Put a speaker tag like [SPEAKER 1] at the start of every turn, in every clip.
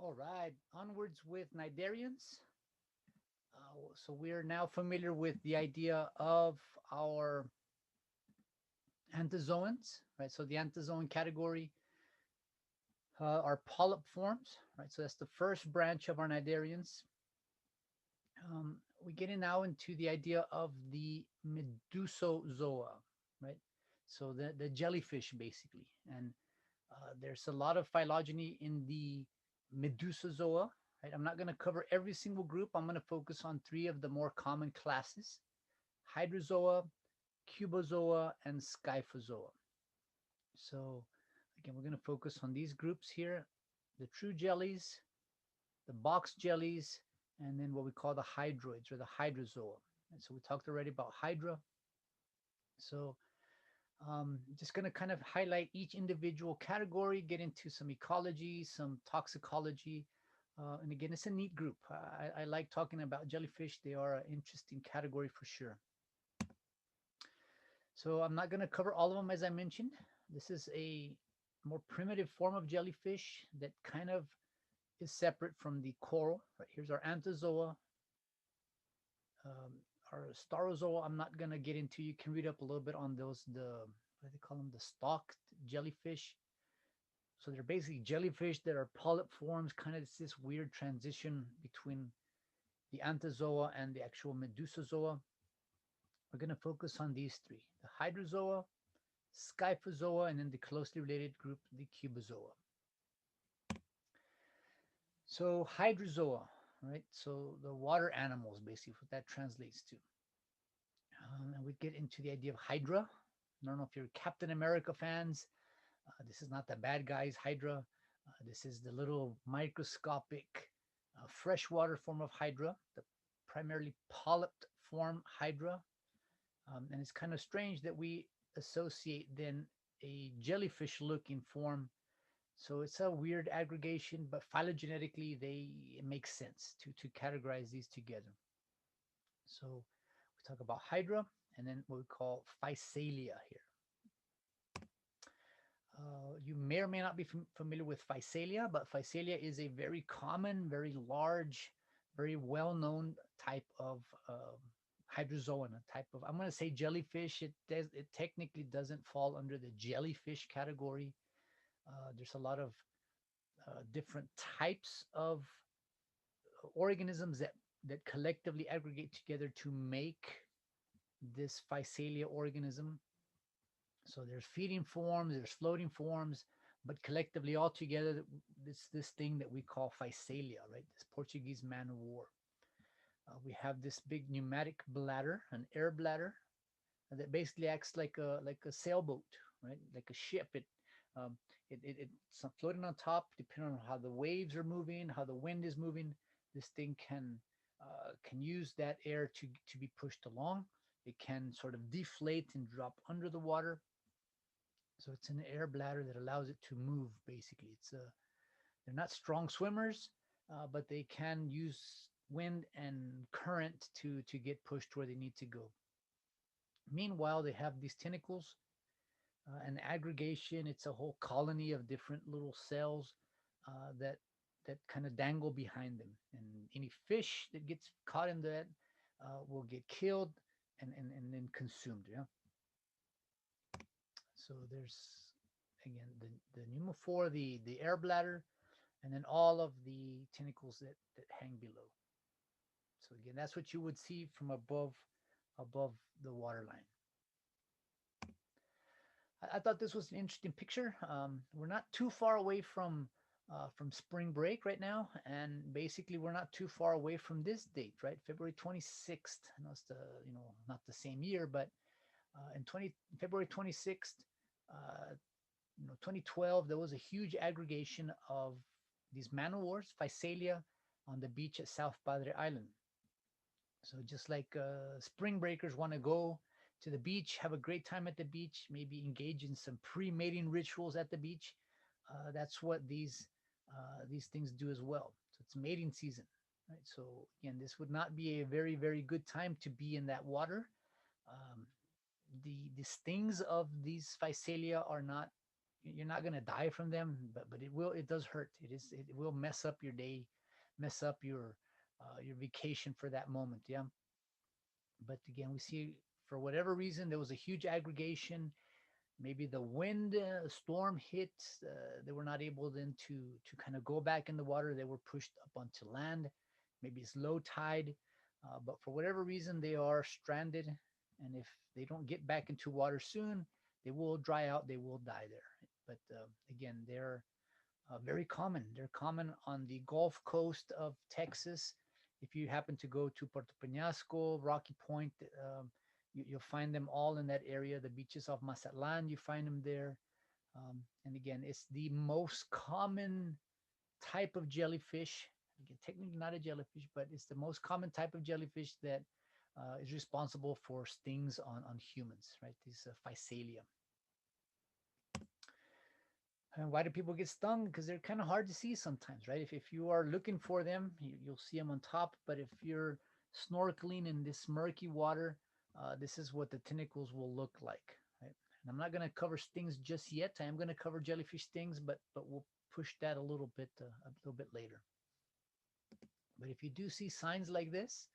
[SPEAKER 1] All right, onwards with Cnidarians. So we are now familiar with the idea of our anthozoans, right? So the anthozoan category are polyp forms, right? So that's the first branch of our Cnidarians. We get in now into the idea of the Medusozoa, right? So the jellyfish, basically. And there's a lot of phylogeny in the Medusozoa, right? I'm not going to cover every single group. I'm going to focus on three of the more common classes: Hydrozoa, Cubozoa, and Scyphozoa. So again, we're going to focus on these groups here: the true jellies, the box jellies, and then what we call the hydroids or the hydrozoa. And so we talked already about hydra. So just going to kind of highlight each individual category, get into some ecology, some toxicology. And again, it's a neat group. I like talking about jellyfish. They are an interesting category for sure. So I'm not going to cover all of them, as I mentioned. This is a more primitive form of jellyfish that kind of is separate from the coral. Right, here's our anthozoa. Um, our starozoa, I'm not going to get into. You can read up a little bit on those, what do they call them? The stalked jellyfish. So they're basically jellyfish that are polyp forms, kind of this weird transition between the anthozoa and the actual medusozoa. We're going to focus on these three: the hydrozoa, scyphozoa, and then the closely related group, the cubozoa. So hydrozoa, right? So the water animals, basically, what that translates to. And we get into the idea of Hydra. I don't know if you're Captain America fans. This is not the bad guys, Hydra. This is the little microscopic freshwater form of Hydra, the primarily polyp form Hydra. And it's kind of strange that we associate then a jellyfish looking form. So it's a weird aggregation, but phylogenetically, it makes sense to categorize these together. So we talk about Hydra and then what we call Physalia here. You may or may not be familiar with Physalia, but Physalia is a very common, very large, very well-known type of hydrozoan, a type of, I'm going to say jellyfish. It technically doesn't fall under the jellyfish category. There's a lot of different types of organisms that collectively aggregate together to make this Physalia organism. So there's feeding forms, there's floating forms, but collectively all together, this thing that we call Physalia, right? This Portuguese man of war. We have this big pneumatic bladder, an air bladder, that basically acts like a sailboat, right? Like a ship. It's floating on top, depending on how the waves are moving, how the wind is moving. This thing can use that air to be pushed along. It can sort of deflate and drop under the water. So it's an air bladder that allows it to move. Basically, they're not strong swimmers, but they can use wind and current to get pushed where they need to go. Meanwhile, they have these tentacles, an aggregation. It's a whole colony of different little cells that kind of dangle behind them. And any fish that gets caught in that will get killed and then consumed. Yeah. So there's again the pneumophore, the air bladder, and then all of the tentacles that hang below. So again, that's what you would see from above the water line. I thought this was an interesting picture. We're not too far away from spring break right now, and basically we're not too far away from this date, right? February 26th. I know it's not the same year, but in February 26th, 2012, there was a huge aggregation of these Manwars, Physalia, on the beach at South Padre Island. So just like spring breakers want to go to the beach, have a great time at the beach, maybe engage in some pre-mating rituals at the beach. That's what these things do as well. So it's mating season, right? So again, this would not be a very, very good time to be in that water. The stings of these Physalia are not, you're not gonna die from them, but it does hurt. It will mess up your day, mess up your vacation for that moment. Yeah. But again, we see for whatever reason there was a huge aggregation. Maybe the wind storm hit. They were not able then to kind of go back in the water. They were pushed up onto land. Maybe it's low tide, but for whatever reason they are stranded. And if they don't get back into water soon, they will dry out. They will die there. But again, they're very common. They're common on the Gulf Coast of Texas. If you happen to go to Puerto Peñasco, Rocky Point, you'll find them all in that area. The beaches of Mazatlan, you find them there. And again, it's the most common type of jellyfish. Again, technically not a jellyfish, but it's the most common type of jellyfish that is responsible for stings on humans, right? These Physalia. And why do people get stung? Because they're kind of hard to see sometimes, right? If you are looking for them, you'll see them on top. But if you're snorkeling in this murky water, this is what the tentacles will look like, right? And I'm not going to cover stings just yet. I am going to cover jellyfish stings, but we'll push that a little bit later. But if you do see signs like this,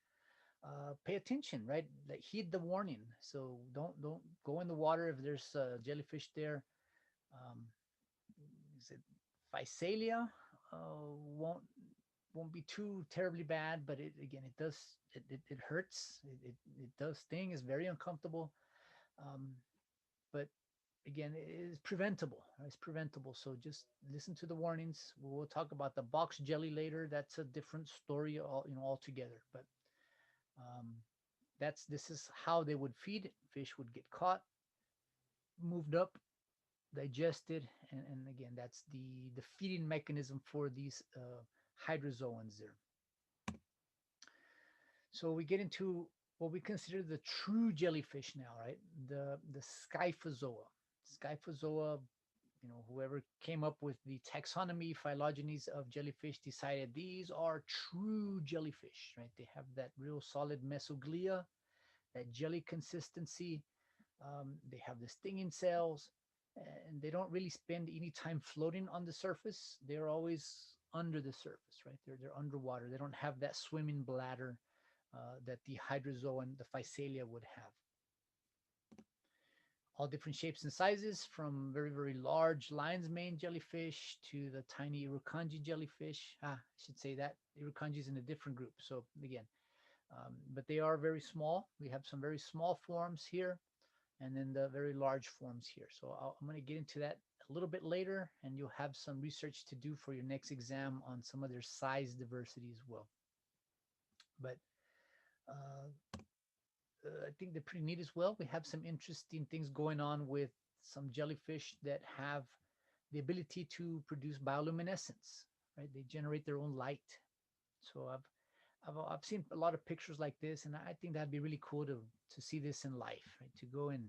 [SPEAKER 1] pay attention, right? Like heed the warning. So don't go in the water if there's jellyfish there. Um, is it Physalia? Won't be too terribly bad, but it again it hurts. It does sting. It's very uncomfortable, um, but again it is preventable. It's preventable. So just listen to the warnings. We'll talk about the box jelly later. That's a different story, altogether. But um, this is how they would feed. Fish would get caught, moved up, digested, and again that's the feeding mechanism for these hydrozoans there. So we get into what we consider the true jellyfish now, right? The Scyphozoa. Whoever came up with the taxonomy phylogenies of jellyfish decided these are true jellyfish, right? They have that real solid mesoglia, that jelly consistency. They have the stinging cells, and they don't really spend any time floating on the surface. They're always under the surface, right? They're underwater. They don't have that swimming bladder that the hydrozoa and the Physalia would have. All different shapes and sizes, from very, very large lion's mane jellyfish to the tiny Irukandji jellyfish. I should say that Irukandji is in a different group. So again, but they are very small. We have some very small forms here, and then the very large forms here. So I'm going to get into that a little bit later, and you'll have some research to do for your next exam on some of their size diversity as well. But I think they're pretty neat as well. We have some interesting things going on with some jellyfish that have the ability to produce bioluminescence, right? They generate their own light. So I've seen a lot of pictures like this, and I think that'd be really cool to see this in life, right? To go in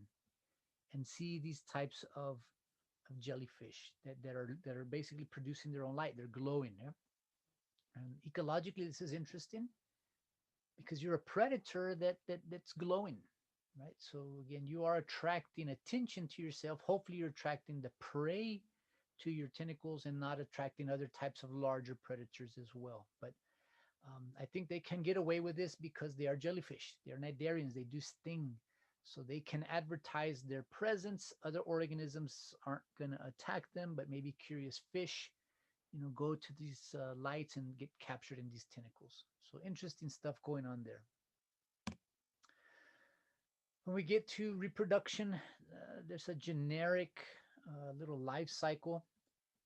[SPEAKER 1] and see these types of jellyfish that are basically producing their own light. They're glowing. Yeah? And ecologically, this is interesting because you're a predator that's glowing, right? So again, you are attracting attention to yourself. Hopefully, you're attracting the prey to your tentacles and not attracting other types of larger predators as well. But I think they can get away with this because they are jellyfish. They are cnidarians. They do sting. So they can advertise their presence. Other organisms aren't going to attack them, but maybe curious fish, go to these lights and get captured in these tentacles. So interesting stuff going on there. When we get to reproduction, there's a generic little life cycle.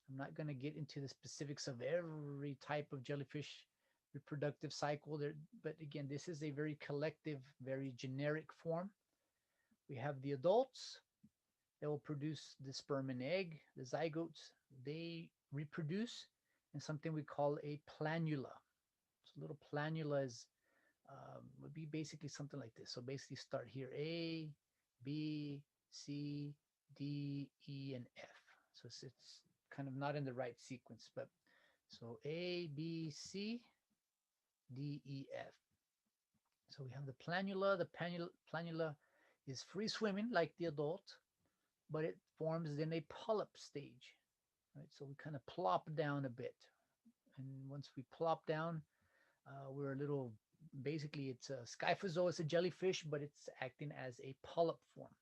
[SPEAKER 1] I'm not going to get into the specifics of every type of jellyfish reproductive cycle there, but again, this is a very collective, very generic form. We have the adults that will produce the sperm and egg, the zygotes. They reproduce in something we call a planula. So little planula would be basically something like this. So basically start here, A, B, C, D, E, and F. So it's kind of not in the right sequence, but so A, B, C, D, E, F. So we have the planula. The planula is free swimming like the adult. but it forms in a polyp stage, right? So we kind of plop down a bit. And once we plop down, we're a little, basically, it's a Scyphozoa, it's a jellyfish, but it's acting as a polyp form.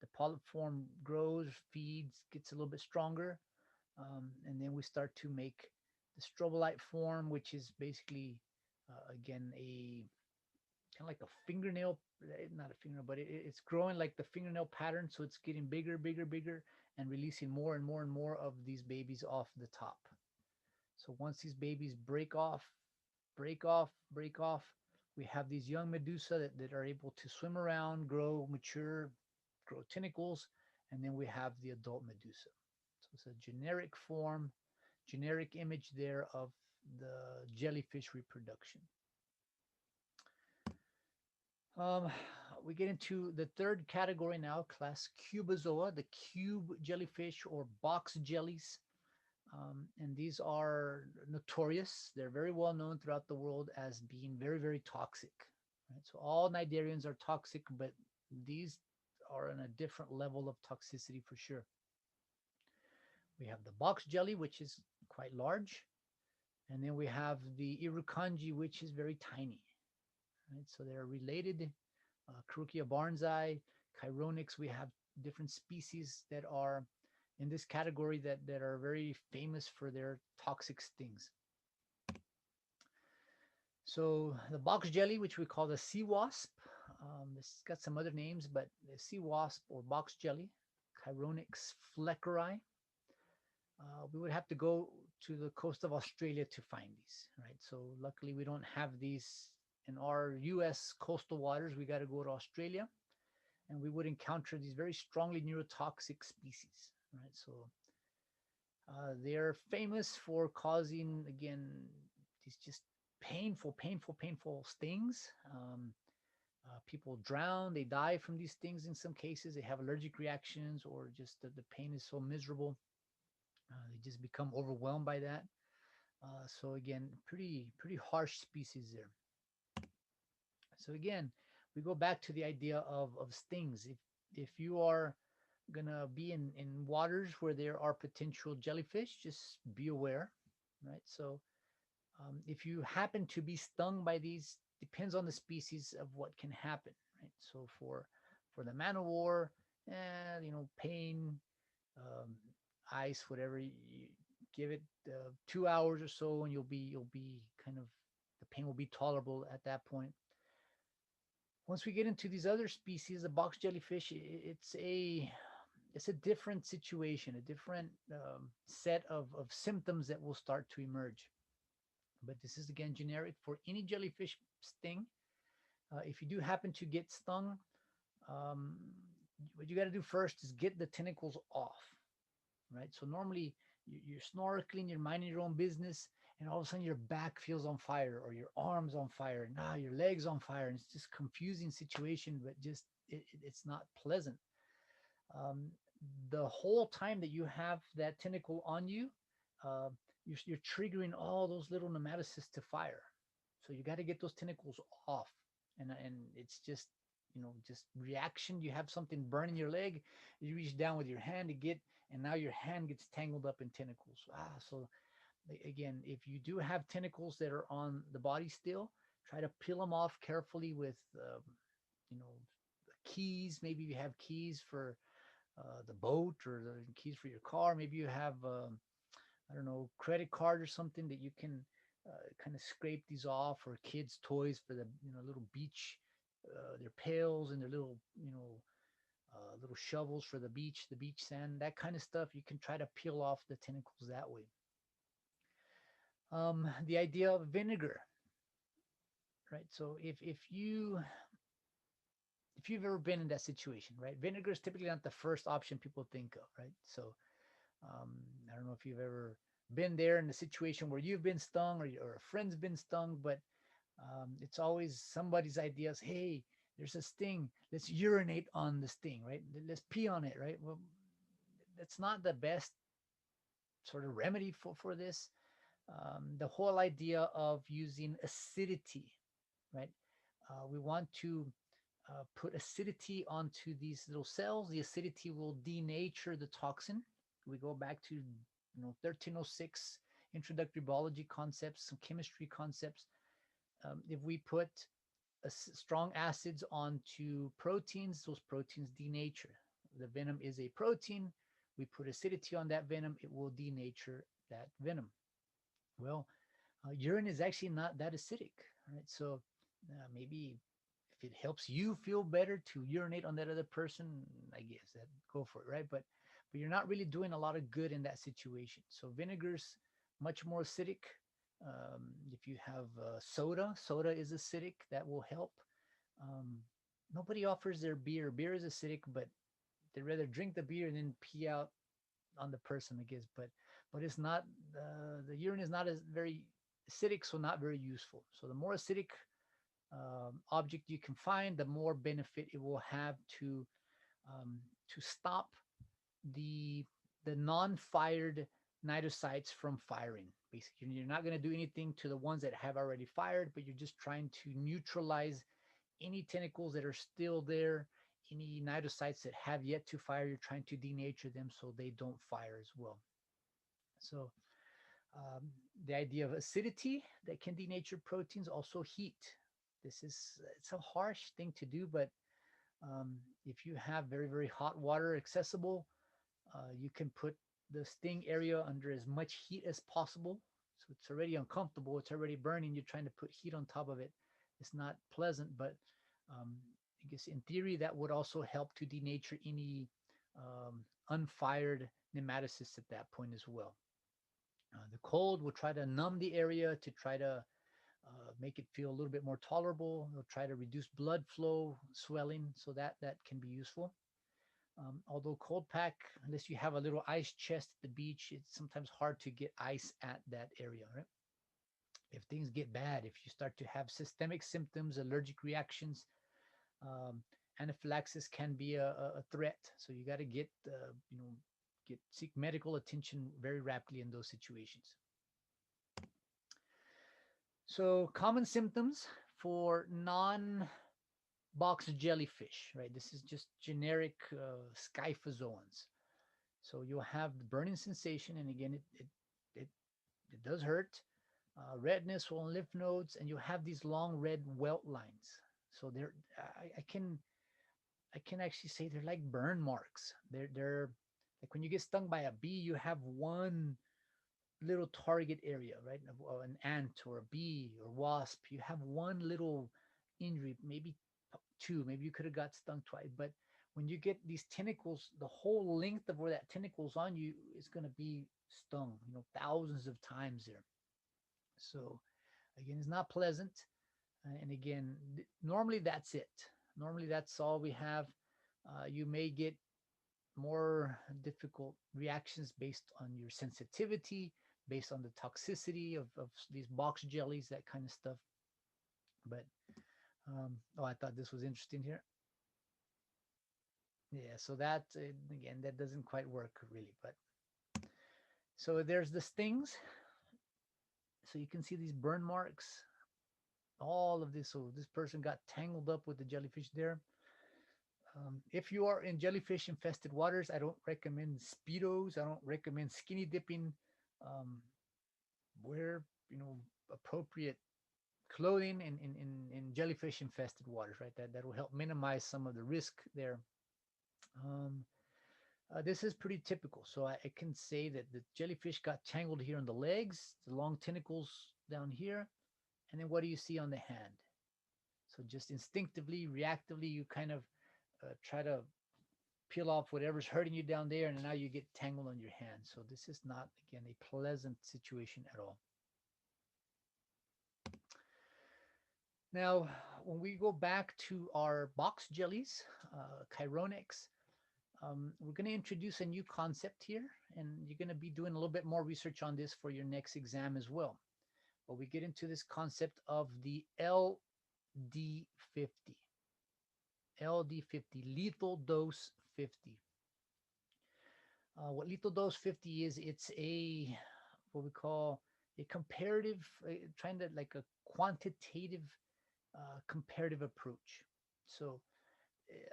[SPEAKER 1] The polyp form grows, feeds, gets a little bit stronger, and then we start to make the strobolite form, which is basically, again, a kind of like a fingernail, not a fingernail, but it's growing like the fingernail pattern. So it's getting bigger, bigger, bigger, and releasing more and more and more of these babies off the top. So once these babies break off, break off, break off, we have these young medusa that are able to swim around, grow, mature, grow tentacles, and then we have the adult medusa. So it's a generic form, generic image there of the jellyfish reproduction. Um, we get into the third category now, class Cubozoa, the cube jellyfish or box jellies. And these are notorious. They're very well known throughout the world as being very, very toxic. Right? So all cnidarians are toxic, but these are on a different level of toxicity for sure. We have the box jelly, which is quite large. And then we have the irukandji, which is very tiny. Right? So they're related. Carukia barnesi, Chironix, we have different species that are in this category that are very famous for their toxic stings. So the box jelly, which we call the sea wasp, this got some other names, but the sea wasp or box jelly, Chironix fleckeri, we would have to go to the coast of Australia to find these, right? So luckily we don't have these in our US coastal waters. We got to go to Australia, and we would encounter these very strongly neurotoxic species, right? So they're famous for causing, again, these just painful, painful, painful stings. People drown, they die from these stings in some cases. They have allergic reactions, or just the pain is so miserable. They just become overwhelmed by that. So again, pretty harsh species there. So again, we go back to the idea of stings. If you are gonna be in waters where there are potential jellyfish, just be aware, right? So if you happen to be stung by these, depends on the species of what can happen, right? So for the manowar, pain, um, ice, whatever, you give it 2 hours or so, and you'll be kind of, the pain will be tolerable at that point. Once we get into these other species, the box jellyfish, it's a different situation, a different set of symptoms that will start to emerge. But this is again generic for any jellyfish sting. If you do happen to get stung, um, what you got to do first is get the tentacles off, right? So normally you're snorkeling, you're minding your own business, and all of a sudden your back feels on fire, or your arms on fire, now your legs on fire, and it's just confusing situation, but just it's not pleasant. Um, the whole time that you have that tentacle on you, uh, you're triggering all those little nematocysts to fire. So you got to get those tentacles off, and it's just, just reaction. You have something burning your leg, you reach down with your hand to get, and now your hand gets tangled up in tentacles. So again, if you do have tentacles that are on the body still, try to peel them off carefully with, you know, keys. Maybe you have keys for the boat, or the keys for your car. Maybe you have, I don't know, credit card or something that you can kind of scrape these off, or kids' toys for the, little beach, their pails and their little, little shovels for the beach sand, that kind of stuff. You can try to peel off the tentacles that way. The idea of vinegar, right? So if you've ever been in that situation, right? Vinegar is typically not the first option people think of, right? So um, I don't know if you've ever been there in a situation where you've been stung, or a friend's been stung, but it's always somebody's ideas. Hey, there's a sting. Let's urinate on the sting, right? Let's pee on it, right? Well, that's not the best sort of remedy for this. The whole idea of using acidity, right? We want to put acidity onto these little cells. The acidity will denature the toxin. We go back to 1306 introductory biology concepts, some chemistry concepts. If we put strong acids onto proteins, those proteins denature. The venom is a protein. We put acidity on that venom, it will denature that venom. Well, urine is actually not that acidic, right? So maybe if it helps you feel better to urinate on that other person, I guess that go for it, right? But you're not really doing a lot of good in that situation. So vinegar's much more acidic. If you have soda is acidic. That will help. Um, Nobody offers their beer. Beer is acidic, but they rather drink the beer and then pee out on the person, I guess. But it's not the urine is not as very acidic, so not very useful. So the more acidic object you can find, the more benefit it will have um, to stop the the non-fired cnidocytes from firing. Basically, you're not going to do anything to the ones that have already fired, but you're just trying to neutralize any tentacles that are still there, any cnidocytes that have yet to fire. You're trying to denature them so they don't fire as well. So um, the idea of acidity that can denature proteins, also heat. It's a harsh thing to do, but if you have very, very hot water accessible, you can put the sting area under as much heat as possible. So it's already uncomfortable. It's already burning. You're trying to put heat on top of it. It's not pleasant, but I guess in theory, that would also help to denature any unfired nematocysts at that point as well. The cold will try to numb the area to try to make it feel a little bit more tolerable. It'll try to reduce blood flow, swelling, so that can be useful. Although cold pack, unless you have a little ice chest at the beach, it's sometimes hard to get ice at that area, right? If things get bad, if you start to have systemic symptoms, allergic reactions, um, anaphylaxis can be a threat. So you got to seek medical attention very rapidly in those situations. So common symptoms for non-box jellyfish, right? This is just generic scyphozoans. So you'll have the burning sensation, and again, it, it does hurt. Redness on lymph nodes, and you have these long red welt lines. So I can actually say they're like burn marks. They're like when you get stung by a bee, you have one little target area, right? An ant or a bee or wasp, you have one little injury, maybe two, maybe you could have got stung twice. But when you get these tentacles, the whole length of where that tentacle's on you is going to be stung, thousands of times there. So again, it's not pleasant. And again, normally that's it. Normally that's all we have. You may get more difficult reactions based on your sensitivity, based on the toxicity of these box jellies, that kind of stuff. But I thought this was interesting here. Yeah, so that again, that doesn't quite work really. But so there's the stings. So you can see these burn marks, all of this. So this person got tangled up with the jellyfish there. If you are in jellyfish infested waters, I don't recommend speedos. I don't recommend skinny dipping. Um, Wear appropriate clothing in jellyfish infested waters, right? That will help minimize some of the risk there. Um, this is pretty typical. So I can say that the jellyfish got tangled here on the legs, the long tentacles down here, and then what do you see on the hand? So just instinctively, reactively, you kind of try to peel off whatever's hurting you down there, and now you get tangled on your hand. So this is not, again, a pleasant situation at all. Now, when we go back to our box jellies, Chironex, we're going to introduce a new concept here, and you're going to be doing a little bit more research on this for your next exam as well. But we get into this concept of the LD50. LD50, lethal dose 50. What lethal dose 50 is, it's what we call a comparative, trying to like a quantitative comparative approach. So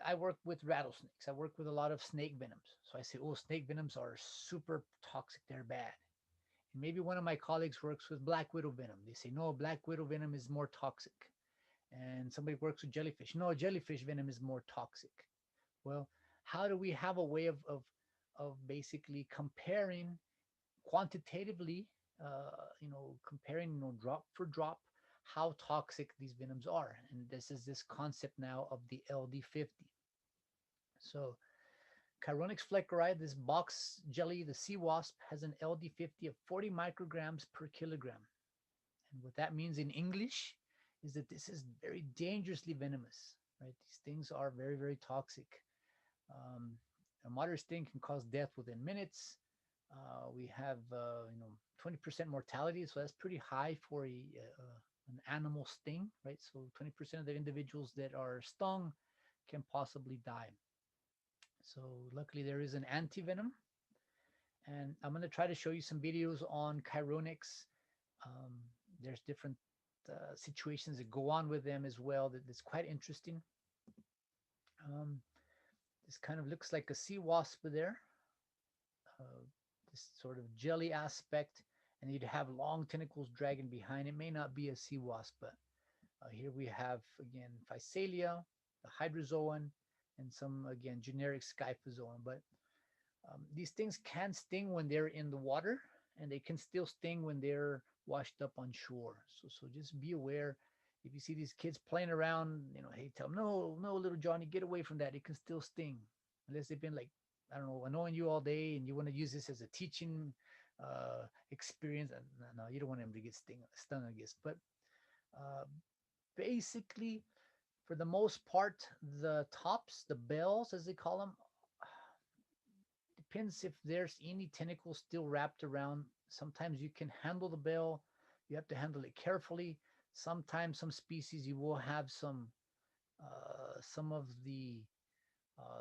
[SPEAKER 1] I work with rattlesnakes. I work with a lot of snake venoms. So I say, oh, snake venoms are super toxic. They're bad. And maybe one of my colleagues works with black widow venom. They say, no, black widow venom is more toxic. And somebody works with jellyfish. No, jellyfish venom is more toxic. Well, how do we have a way of basically comparing quantitatively, comparing, drop for drop, how toxic these venoms are? And this is this concept now of the LD50. So Chironix fleckeri, this box jelly, the sea wasp, has an LD50 of 40 micrograms per kilogram. And what that means in English is that this is very dangerously venomous, right? These things are very, very toxic. Um, a moderate sting can cause death within minutes. We have, 20% mortality, so that's pretty high for an animal sting, right? So 20% of the individuals that are stung can possibly die. So luckily there is an anti-venom, and I'm going to try to show you some videos on Chironix. Um, there's different situations that go on with them as well that's quite interesting. Um, this kind of looks like a sea wasp there, uh, this sort of jelly aspect, and you'd have long tentacles dragging behind. It may not be a sea wasp, but here we have again Physalia, the Hydrozoan, and some again generic Scyphozoan. But these things can sting when they're in the water, and they can still sting when they're washed up on shore. So just be aware. If you see these kids playing around, hey, tell them, no, no, little Johnny, get away from that. It can still sting, unless they've been like, I don't know, annoying you all day, and you want to use this as a teaching experience. And no, you don't want them to get stung, I guess. But uh, basically, for the most part, the tops, the bells, as they call them, depends if there's any tentacles still wrapped around. Sometimes you can handle the bell. You have to handle it carefully. Sometimes some species you will have some of the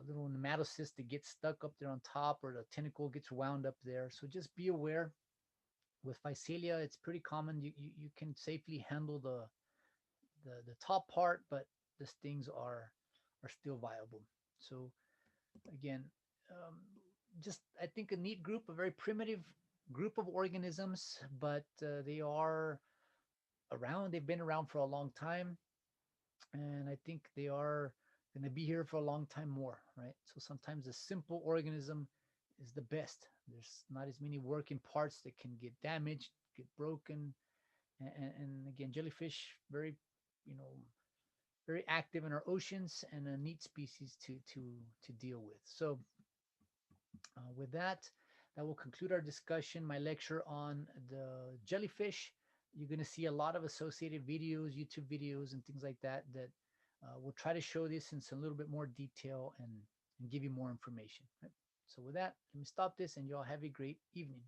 [SPEAKER 1] little nematocysts that get stuck up there on top, or the tentacle gets wound up there. So just be aware. With Physalia, it's pretty common. You can safely handle the top part, but the stings are still viable. So again, um, just I think a neat group, a very primitive group of organisms, but they are around. They've been around for a long time, and I think they are going to be here for a long time more, right? So sometimes a simple organism is the best. There's not as many working parts that can get damaged, get broken, and again, jellyfish you know, very active in our oceans, and a neat species to deal with. So with that, that will conclude our discussion, my lecture on the jellyfish. You're going to see a lot of associated videos, YouTube videos, and things like that that will try to show this in some little bit more detail and give you more information. Right? So with that, let me stop this, and y'all have a great evening.